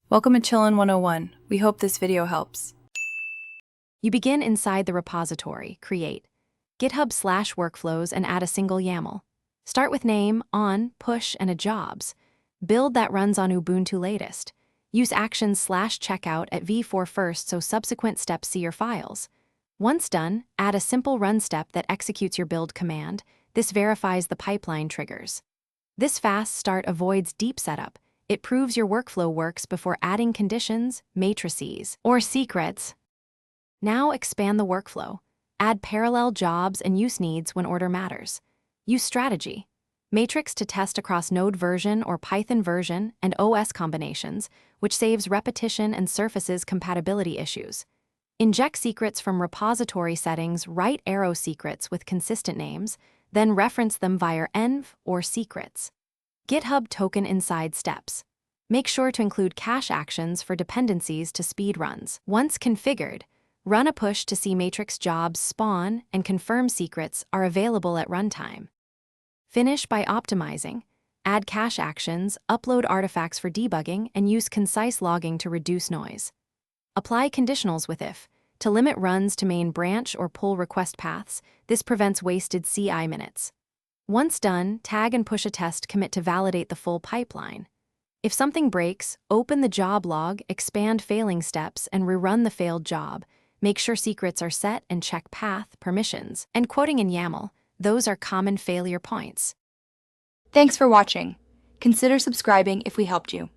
Welcome to Chillin' 101. We hope this video helps. You begin inside the repository, create GitHub/Workflows and add a single YAML. Start with name, on, push, and a jobs. Build that runs on Ubuntu latest. Use actions/checkout at v4 first so subsequent steps see your files. Once done, add a simple run step that executes your build command. This verifies the pipeline triggers. This fast start avoids deep setup. It proves your workflow works before adding conditions, matrices, or secrets. Now expand the workflow. Add parallel jobs and use needs when order matters. Use strategy. Matrix to test across node version or Python version and OS combinations, which saves repetition and surfaces compatibility issues. Inject secrets from repository settings, write arrow secrets with consistent names, then reference them via env or secrets. GitHub token inside steps. Make sure to include cache actions for dependencies to speed runs. Once configured, run a push to see matrix jobs spawn and confirm secrets are available at runtime. Finish by optimizing. Add cache actions, upload artifacts for debugging, and use concise logging to reduce noise. Apply conditionals with if to limit runs to main branch or pull request paths. This prevents wasted CI minutes. Once done, tag and push a test commit to validate the full pipeline. If something breaks, open the job log, expand failing steps, and rerun the failed job. Make sure secrets are set and check path, permissions, and quoting in YAML. Those are common failure points. Thanks for watching. Consider subscribing if we helped you.